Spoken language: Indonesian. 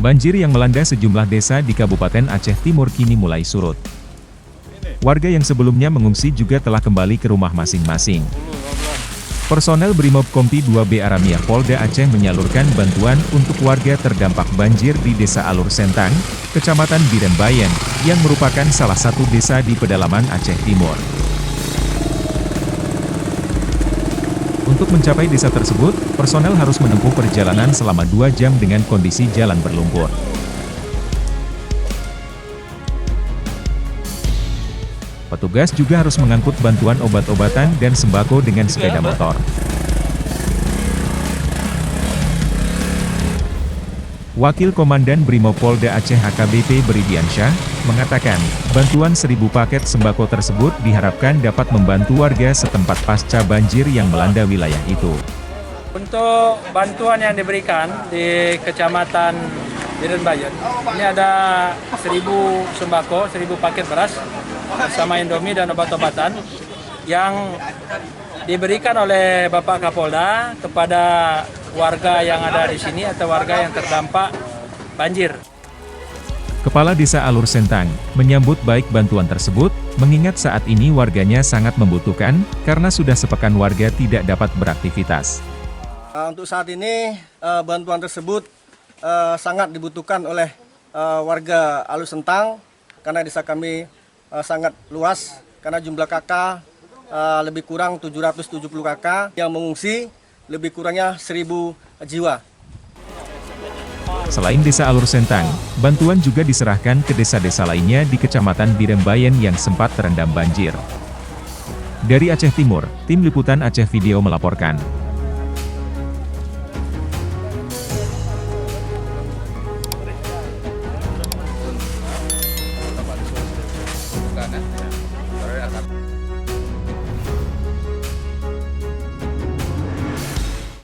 Banjir yang melanda sejumlah desa di Kabupaten Aceh Timur kini mulai surut. Warga yang sebelumnya mengungsi juga telah kembali ke rumah masing-masing. Personel Brimob Kompi 2B Aramiah Polda Aceh menyalurkan bantuan untuk warga terdampak banjir di Desa Alur Sentang, Kecamatan Birembayan, yang merupakan salah satu desa di pedalaman Aceh Timur. Untuk mencapai desa tersebut, personel harus menempuh perjalanan selama 2 jam dengan kondisi jalan berlumpur. Petugas juga harus mengangkut bantuan obat-obatan dan sembako dengan sepeda motor. Wakil Komandan Brimopolda Aceh HKBP Beridiansyah, mengatakan, bantuan 1.000 paket sembako tersebut diharapkan dapat membantu warga setempat pasca banjir yang melanda wilayah itu. Untuk bantuan yang diberikan di Kecamatan Birembayan, ini ada 1.000 sembako, 1.000 paket beras, bersama Indomie dan obat-obatan, yang diberikan oleh Bapak Kapolda kepada warga yang ada di sini atau warga yang terdampak banjir. Kepala Desa Alur Sentang menyambut baik bantuan tersebut, mengingat saat ini warganya sangat membutuhkan, karena sudah sepekan warga tidak dapat beraktivitas. Untuk saat ini, bantuan tersebut sangat dibutuhkan oleh warga Alur Sentang, karena desa kami sangat luas, karena jumlah KK lebih kurang 770 KK, yang mengungsi lebih kurangnya 1.000 jiwa. Selain Desa Alur Sentang, bantuan juga diserahkan ke desa-desa lainnya di Kecamatan Birembayan yang sempat terendam banjir. Dari Aceh Timur, Tim Liputan Aceh Video melaporkan.